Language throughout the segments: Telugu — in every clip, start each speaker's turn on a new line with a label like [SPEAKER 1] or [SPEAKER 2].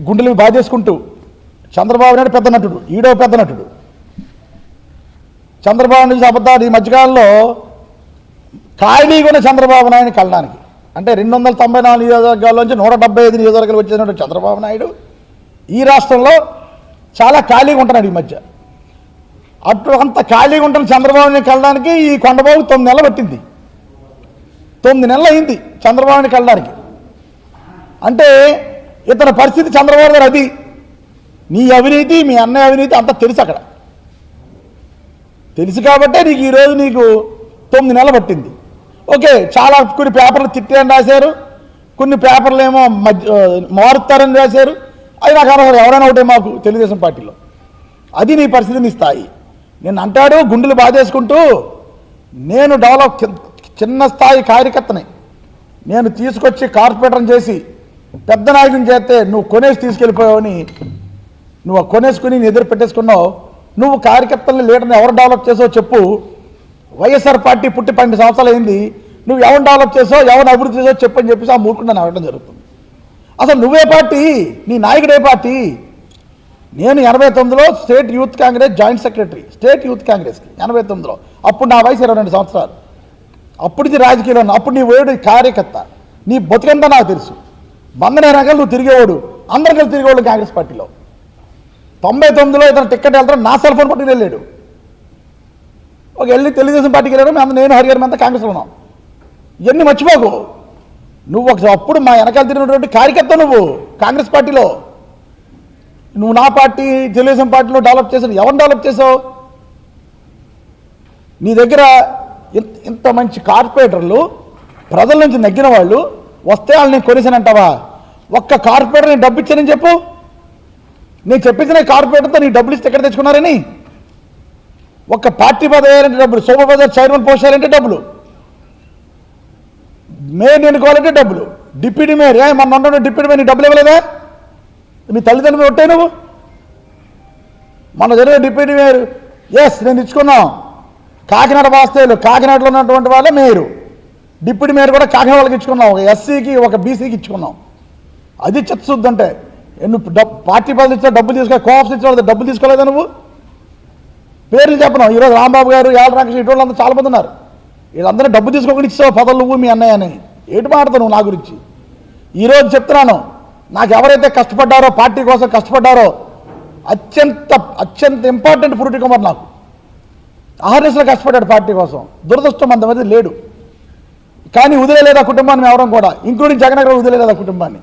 [SPEAKER 1] గుండెలు బాధేసుకుంటూ చంద్రబాబు నాయుడు పెద్ద నటుడు, ఈడో పెద్ద నటుడు. చంద్రబాబు నాయుడు అబద్ధాలు ఈ మధ్యకాలంలో ఖాళీగా ఉన్న చంద్రబాబు నాయుడిని కలడానికి, అంటే 294 నియోజకవర్గాల్లోంచి 175 నియోజకవర్గాలు వచ్చేసినటువంటి చంద్రబాబు నాయుడు ఈ రాష్ట్రంలో చాలా ఖాళీగా ఉంటున్నాడు ఈ మధ్య. అటు అంత ఖాళీగా ఉంటున్న చంద్రబాబుని కలడానికి ఈ కొండబాబు 9 నెలలు పట్టింది. 9 నెలలు అయింది చంద్రబాబుని కలడానికి. అంటే ఇతని పరిస్థితి చంద్రబాబు గారు అది. నీ అవినీతి, మీ అన్నయ్య అవినీతి అంతా తెలుసు అక్కడ. తెలుసు కాబట్టే నీకు ఈరోజు నీకు 9 నెలలు పట్టింది. ఓకే, చాలా కొన్ని పేపర్లు తిట్టారని రాశారు, కొన్ని పేపర్లు ఏమో మారుతారని రాశారు. అది నాకు అనవసరం, ఎవరైనా ఒకటే మాకు తెలుగుదేశం పార్టీలో. అది నీ పరిస్థితి, నీ స్థాయి. నేను అంటాడు గుండెలు బాధేసుకుంటూ, నేను చిన్న స్థాయి కార్యకర్తని నేను తీసుకొచ్చి కార్పొరేటర్ని చేసి పెద్ద నాయకుని చేస్తే నువ్వు కొనేసి తీసుకెళ్ళిపోయావని, నువ్వు కొనేసుకుని నీ ఎదురు పెట్టేసుకున్నావు. నువ్వు కార్యకర్తలని లీడర్ని ఎవరు డెవలప్ చేసావు చెప్పు. వైఎస్ఆర్ పార్టీ పుట్టి 12 సంవత్సరాలు అయింది. నువ్వు ఎవరిని డెవలప్ చేసావు, ఎవరిని అభివృద్ధి చేసావు చెప్పని చెప్పేసి ఆ మూర్ఖుడు నన్ను అడగడం జరుగుతుంది. అసలు నువ్వే పార్టీ, నీ నాయకుడే పార్టీ. నేను 89లో state youth Congress joint secretary, state youth కాంగ్రెస్కి 89లో. అప్పుడు నా వయసు 22 సంవత్సరాలు. అప్పటికి రాజకీయాలు ఉన్నా. అప్పుడు నీ వేడు కార్యకర్త, నీ బతుకంతా నాకు తెలుసు. బంధన రకాలు నువ్వు తిరిగేవాడు, అందరు కలిసి తిరిగేవాడు కాంగ్రెస్ పార్టీలో. 99లో ఇతను టికెట్ వెళ్తాడు, నా సెల్ ఫోన్ పట్టుకుని వెళ్ళాడు. వెళ్ళి తెలుగుదేశం పార్టీకి వెళ్ళాడు. నేను హరిగారు అంతా కాంగ్రెస్లో ఉన్నాం. ఇవన్నీ మర్చిపోకు. నువ్వు అప్పుడు మా వెనకాల తిరిగినటువంటి కార్యకర్త నువ్వు కాంగ్రెస్ పార్టీలో. నువ్వు నా పార్టీ తెలుగుదేశం పార్టీలో డెవలప్ చేసావు. ఎవరిని డెవలప్ చేసావు? నీ దగ్గర ఇంత మంచి కార్పొరేటర్లు, ప్రజల నుంచి నెగ్గిన వాళ్ళు వస్తే వాళ్ళు నేను కొనేసానంటావా? ఒక్క కార్పొరేటర్ నేను డబ్బు ఇచ్చానని చెప్పు. నేను చెప్పించిన కార్పొరేటర్తో నీ డబ్బులు ఇస్తే ఎక్కడ తెచ్చుకున్నారని? ఒక్క పార్టీ పదవి వేయాలంటే డబ్బులు, సూపర్వైజర్ చైర్మన్ పోస్ట్ చేయాలంటే డబ్బులు, మేయర్ ఎన్నుకోవాలంటే డబ్బులు, డిప్యూటీ మేయర్ మన ఉన్న డిప్యూటీ మేయర్ నీ డబ్బులు ఇవ్వలేదా? మీ తల్లిదండ్రులు ఒట్టే నువ్వు. మన జరిగే డిప్యూటీ మేయర్ నేను ఇచ్చుకున్నాం. కాకినాడ వాస్తవ్యులు, కాకినాడలో ఉన్నటువంటి వాళ్ళే మేయరు. డిప్యూటీ మేయర్ కూడా కాకినాడ వాళ్ళకి ఇచ్చుకున్నాం. ఒక ఎస్సీకి, ఒక బీసీకి ఇచ్చుకున్నాం. అది చిత్తశుద్ధి అంటే. నువ్వు పార్టీ పదవి ఇచ్చా డబ్బులు తీసుకోవాలి, కోఆప్స్ ఇచ్చే డబ్బులు తీసుకోలేదా నువ్వు? పేర్లు చెప్పను. ఈరోజు రాంబాబు గారు, యాల రామకృష్ణ ఇటువంటి అందరూ చాలా మంది ఉన్నారు. వీళ్ళందరూ డబ్బు తీసుకోకుండా ఇచ్చావు పదవులు నువ్వు మీ అన్నయ్య అని. ఏంటి మాట్లాడతావు నువ్వు నా గురించి? ఈరోజు చెప్తున్నాను, నాకు ఎవరైతే కష్టపడ్డారో, పార్టీ కోసం కష్టపడ్డారో, అత్యంత ఇంపార్టెంట్ పురుటి కుమార్ నాకు ఆర్ఎస్లో కష్టపడ్డాడు పార్టీ కోసం. దురదృష్టం అంతమంది లేడు. కానీ వదిలేలేదు ఆ కుటుంబాన్ని మేము ఎవరం కూడా, ఇంక్లూడింగ్ జగన్ గారు వదిలేలేదు ఆ కుటుంబాన్ని.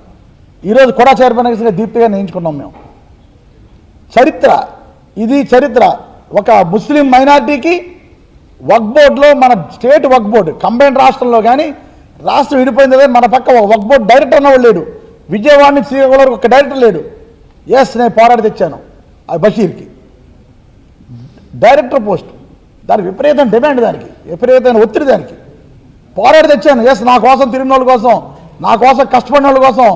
[SPEAKER 1] ఈరోజు కూడా చైర్మన్ దీప్తిగా నియమించుకున్నాం మేము. చరిత్ర ఇది, చరిత్ర. ఒక ముస్లిం మైనార్టీకి వక్ఫ్ బోర్డులో, మన స్టేట్ వక్ఫ్ బోర్డు కంబైన్డ్ రాష్ట్రంలో కానీ రాష్ట్రం విడిపోయింది, మన పక్క వక్ఫ్ బోర్డు డైరెక్టర్ అన్నవాడు లేడు. విజయవాడ నుంచి శ్రీకాకుళం ఒక డైరెక్టర్ లేడు. నేను పోరాడి తెచ్చాను ఆ బషీర్కి డైరెక్టర్ పోస్ట్. దానికి విపరీతమైన డిమాండ్, దానికి విపరీతమైన ఒత్తిడి, దానికి పోరాడి తెచ్చాను. నా కోసం తిరిగిన వాళ్ళ కోసం, నా కోసం కష్టపడిన వాళ్ళ కోసం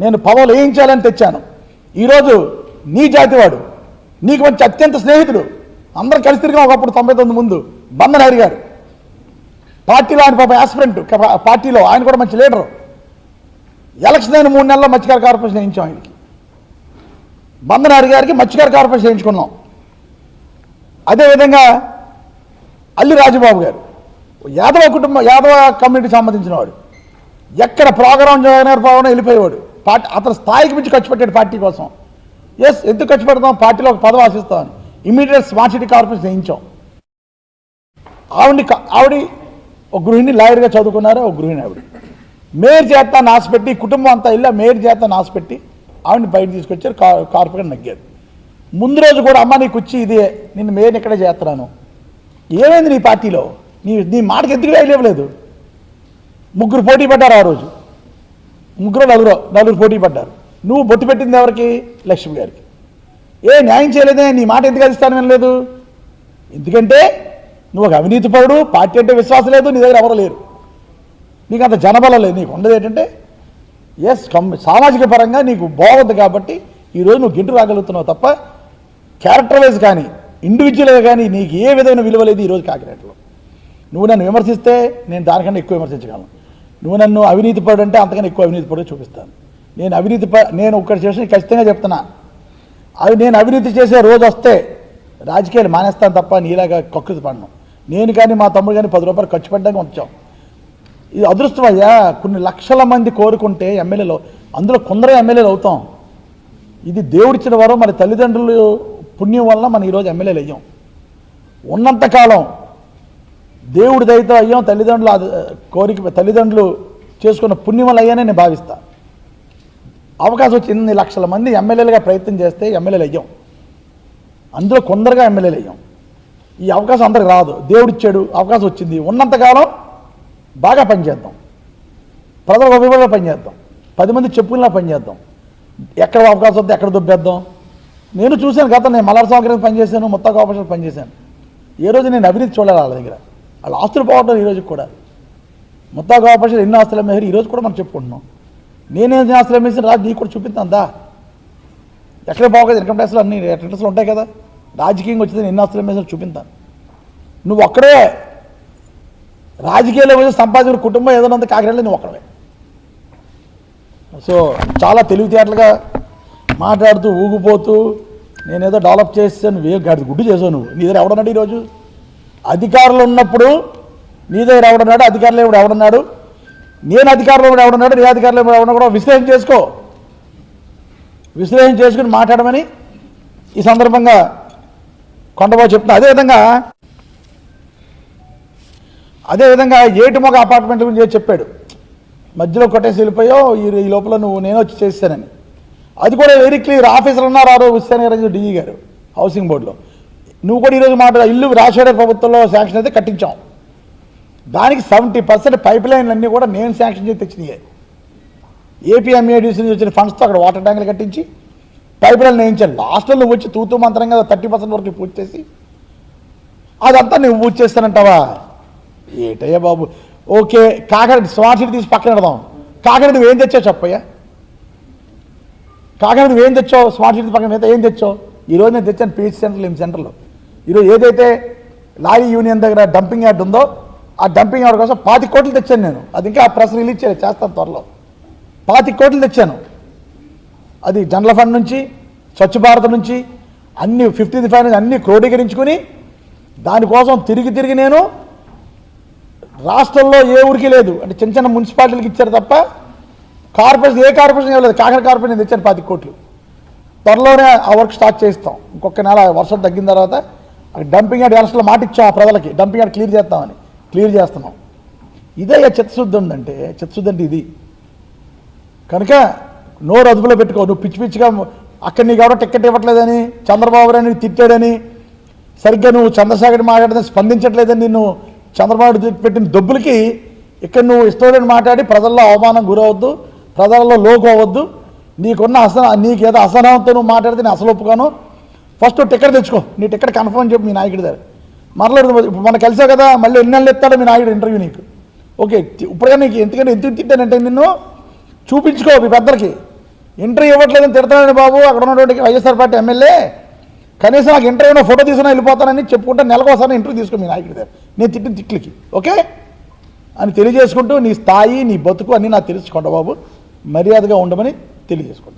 [SPEAKER 1] నేను పదవులు వేయించాలని తెచ్చాను. ఈరోజు నీ జాతివాడు, నీకు మంచి అత్యంత స్నేహితుడు, అందరం కలిసి తిరిగాం ఒకప్పుడు 99 ముందు. బంధన హరి గారు పార్టీలో, ఆయన పాప యాస్పిరెంట్ పార్టీలో, ఆయన కూడా మంచి లీడరు. ఎలక్షన్ అయిన 3 నెలల్లో మత్స్యకార కార్పొరేషన్ వేయించాం ఆయనకి. బంధన హరి గారికి మత్స్యకార కార్పొరేషన్ వేయించుకున్నాం. అదేవిధంగా అల్లి రాజబాబు గారు యాదవ కుటుంబం, యాదవ కమ్యూనిటీకి సంబంధించిన వాడు. ఎక్కడ ప్రోగ్రాం ప్రోగ్రాం వెళ్ళిపోయేవాడు. అతని స్థాయికి మించి ఖర్చు పెట్టాడు పార్టీ కోసం. ఎందుకు ఖర్చు పెడతాం? పార్టీలో ఒక పదవి ఆశిస్తామని ఇమీడియట్ స్మార్ట్ సిటీ కార్పొరేషన్ వేయించాం. ఆవిడ ఒక గృహిణి, లాయర్గా చదువుకున్నారు. ఒక గృహిణి ఆవిడ మేయర్ చేస్తాను ఆశపెట్టి, కుటుంబం అంతా ఇల్లా మేయర్ చేస్తాను ఆశపెట్టి ఆవిడని బయట తీసుకొచ్చారు. కార్పొరేట్ నగ్గారు. ముందు రోజు కూడా అమ్మ నీకు వచ్చి ఇదే, నేను మేయర్ని ఇక్కడే చేస్తున్నాను. ఏమైంది నీ పార్టీలో? నీ మాటకి ఎందుకు వేయలేవలేదు? 3 పోటీ పడ్డారు ఆ రోజు. 4 పోటీ పడ్డారు. నువ్వు బొట్టు పెట్టింది ఎవరికి? లక్ష్మి గారికి. న్యాయం చేయలేదే? నీ మాట ఎందుకు అధిష్టానం వినలేదు? ఎందుకంటే నువ్వు ఒక అవినీతి పరుడు, పార్టీ అంటే విశ్వాసం లేదు, నీ దగ్గర ఎవరు లేరు, నీకు అంత జనబలం లేదు. నీకు ఉండదు ఏంటంటే సామాజిక పరంగా నీకు బాగుంది కాబట్టి ఈరోజు నువ్వు గింటు రాగలుగుతున్నావు తప్ప క్యారెక్టర్ వైజ్ కానీ ఇండివిజువల్గా కానీ నీకు ఏ విధమైన విలువ లేదు ఈరోజు కాకినాడలో. నువ్వు నన్ను విమర్శిస్తే నేను దానికన్నా ఎక్కువ విమర్శించగలను. నువ్వు నన్ను అవినీతి పడు అంటే అంతకన్నా ఎక్కువ అవినీతి పడు చూపిస్తాను. నేను ఒక్కటి చేసి ఖచ్చితంగా చెప్తున్నా, నేను అవినీతి చేసే రోజు వస్తే రాజకీయాలు మానేస్తాను తప్ప నీలాగా కక్కుతి పడను. నేను కానీ మా తమ్ముడు కానీ 10 రూపాయలు ఖర్చు పెట్టడానికి వచ్చాం. ఇది అదృష్టం అయ్యా. కొన్ని లక్షల మంది కోరుకుంటే ఎమ్మెల్యేలు, అందులో కొందరే ఎమ్మెల్యేలు అవుతాం. ఇది దేవుడిచ్చిన వరం. మరి తల్లిదండ్రులు పుణ్యం వల్ల మనం ఈరోజు ఎమ్మెల్యేలు అయ్యాం. ఉన్నంతకాలం దేవుడి దయతో అయ్యాం. తల్లిదండ్రులు చేసుకున్న పుణ్యం వల్ల అయ్యానే నేను భావిస్తా. అవకాశం వచ్చి ఇన్ని లక్షల మంది ఎమ్మెల్యేలుగా ప్రయత్నం చేస్తే ఎమ్మెల్యేలు అయ్యాం. అందులో కొందరుగా ఎమ్మెల్యేలు అయ్యాం. ఈ అవకాశం అందరికి రాదు. దేవుడిచ్చాడు, అవకాశం వచ్చింది. ఉన్నంతకాలం బాగా పనిచేద్దాం, ప్రజలకు ఉపయోగపడే పనిచేద్దాం, 10 మంది చెప్పుకునేలా పనిచేద్దాం. ఎక్కడ అవకాశం వద్ద ఎక్కడ దుబ్బేద్దాం. నేను చూశాను, నేను మల్లర సౌకర్యం పనిచేశాను, మొత్తం ఆపరేషన్ పనిచేశాను. ఏ రోజు నేను అవినీతి చూడాలి వాళ్ళ దగ్గర. వాళ్ళ ఆస్తులు పోవడం ఈ రోజు కూడా. మొత్తం ఆపరేషన్ ఎన్ని ఆస్తులు అమ్మేశారు ఈ రోజు కూడా మనం చెప్పుకుంటున్నాం. నేనేం ఆస్తులు అమ్మేసిన రాజు నీకు కూడా చూపిస్తాందా? ఎక్కడ బాగోదు, ఇన్కమ్ ట్యాక్స్లో అన్ని ట్యాక్స్లు ఉంటాయి కదా. రాజకీయంగా వచ్చింది ఎన్ని ఆస్తులు అమ్మేసారు చూపిస్తాను. నువ్వు ఒక్కడే రాజకీయాల్లో వచ్చి సంపాదించిన కుటుంబం ఏదైనా ఉంది కాకినాడలో, నువ్వు ఒక్కడే. సో చాలా తెలివితేటలుగా మాట్లాడుతూ ఊగిపోతూ నేనేదో డెవలప్ చేస్తాను, గుడ్డు చేసావు నువ్వు. నీ దగ్గర ఎవడన్నాడు ఈరోజు? అధికారులు ఉన్నప్పుడు నీ దగ్గర ఎవడన్నాడు? అధికారులు ఎవడన్నాడు? నేను అధికారంలో ఎవడన్నాడు? నీ అధికారులు ఎవడన్నా కూడా విశ్లేషణ చేసుకుని మాట్లాడమని ఈ సందర్భంగా కొండబాబు చెప్తున్నా. అదేవిధంగా ఏటిమొగ అపార్ట్మెంట్ గురించి చెప్పాడు. మధ్యలో కొట్టేసి వెళ్ళిపోయావు, ఈ లోపల నేను వచ్చి చేస్తానని. అది కూడా వెరీ క్లియర్. ఆఫీసర్లు ఉన్నారు. ఆ రోజు హుస్సేన్ డిఈ గారు హౌసింగ్ బోర్డులో. నువ్వు కూడా ఈరోజు ఇల్లు రాజశేఖర్ ప్రభుత్వంలో శాంక్షన్ అయితే కట్టించాం. దానికి 70% పైప్ లైన్లు అన్నీ కూడా నేను శాంక్షన్ చేసి తెచ్చినాయి. ఏపీఎంఏడిసి నుంచి వచ్చిన ఫండ్స్తో అక్కడ వాటర్ ట్యాంకులు కట్టించి పైప్ లైన్ వేయించాను. లాస్ట్లో నువ్వు వచ్చి తూతూ మంత్రంగా 30% వరకు పూర్తి చేసి అదంతా నువ్వు పూర్తి చేస్తానంటావా? ఏటయ్యా బాబు. ఓకే, కాకినాడ స్మార్ట్ సిటీ తీసి పక్కన పెడదాం. కాకినాడ నువ్వేం తెచ్చావు చెప్పయ్యా? కాకినాడ నువ్వేం తెచ్చావు? స్మార్ట్ సిటీ పక్కన మీద ఏం తెచ్చావు? ఈరోజు నేను తెచ్చాను పీహెచ్ సెంటర్లో. ఈరోజు ఏదైతే లారీ యూనియన్ దగ్గర డంపింగ్ యార్డ్ ఉందో ఆ డంపింగ్ యార్డ్ కోసం 25 కోట్లు తెచ్చాను నేను. అది ఇంకా ఆ ప్రెస్ రిలీజ్ చేస్తాను త్వరలో. 25 కోట్లు తెచ్చాను. అది జనరల్ ఫండ్ నుంచి, స్వచ్ఛ భారత్ నుంచి, అన్ని 50th ఫైనాన్స్ అన్నీ క్రోడీకరించుకుని దానికోసం తిరిగి నేను రాష్ట్రంలో ఏ ఊరికి లేదు అంటే చిన్న మున్సిపాలిటీలకు ఇచ్చారు తప్ప కార్పొరేషన్ ఏ కార్పొరేషన్ ఇవ్వలేదు. కాకినాడ కార్పొరేషన్ నేను తెచ్చాను 25 కోట్లు. త్వరలోనే ఆ వర్క్ స్టార్ట్ చేస్తాం. ఇంకొక నెల వర్షం తగ్గిన తర్వాత డంపింగ్ యార్డ్ ఎలక్షన్లో మాట ఇచ్చాం ఆ ప్రజలకి, డంపింగ్ యార్డ్ క్లియర్ చేస్తామని. క్లియర్ చేస్తున్నాం. ఇదే చిత్తశుద్ధి ఉందంటే, చిత్తశుద్ధి అంటే ఇది. కనుక నోరు అదుపులో పెట్టుకో. నువ్వు పిచ్చిగా అక్కడ నీకు ఎవరో టికెట్ ఇవ్వట్లేదని, చంద్రబాబు నాయుడు తిట్టాడని, సరిగ్గా నువ్వు చంద్రశేఖర్ మాట్లాడితే స్పందించట్లేదని నిన్ను చంద్రబాబు పెట్టిన దొబ్బులకి ఇక్కడ నువ్వు ఇష్టం మాట్లాడి ప్రజల్లో అవమానం గురవద్దు, ప్రజల్లో లోకు అవ్వద్దు. నీకేదో అసహనంతో నువ్వు మాట్లాడితే నేను అసలు ఒప్పుకోను. ఫస్ట్ టికెట్ తెచ్చుకో. నీ టికెట్ కన్ఫర్మ్ చెప్పు మీ నాయకుడి దగ్గర. మరలా ఇప్పుడు మనం కలిసావు కదా, మళ్ళీ ఎన్ని నెలలు ఎత్తాడో మీ నాయకుడు ఇంటర్వ్యూ నీకు. ఓకే, ఇప్పుడుగా నీకు ఎందుకంటే ఎందుకు తిట్టానంటే నిన్ను చూపించుకో మీ పెద్దలకి. ఇంటర్వ్యూ ఇవ్వట్లేదని తిడతానని బాబు అక్కడ ఉన్నటువంటి వైఎస్ఆర్ పార్టీ ఎమ్మెల్యే. కనీసం నాకు ఇంటర్వ్యూలో ఫోటో తీసుకున్నా వెళ్ళిపోతానని చెప్పుకుంటే నెలకోసారి ఇంటర్వ్యూ తీసుకో మీ నాయకుడి దగ్గర, నేను తిట్టిన తిట్లకి. ఓకే అని తెలియజేసుకుంటూ నీ స్థాయి నీ బతుకు అన్నీ నాకు తెలుసుకోండి బాబు, మర్యాదగా ఉండమని తెలియజేసుకుంటాను.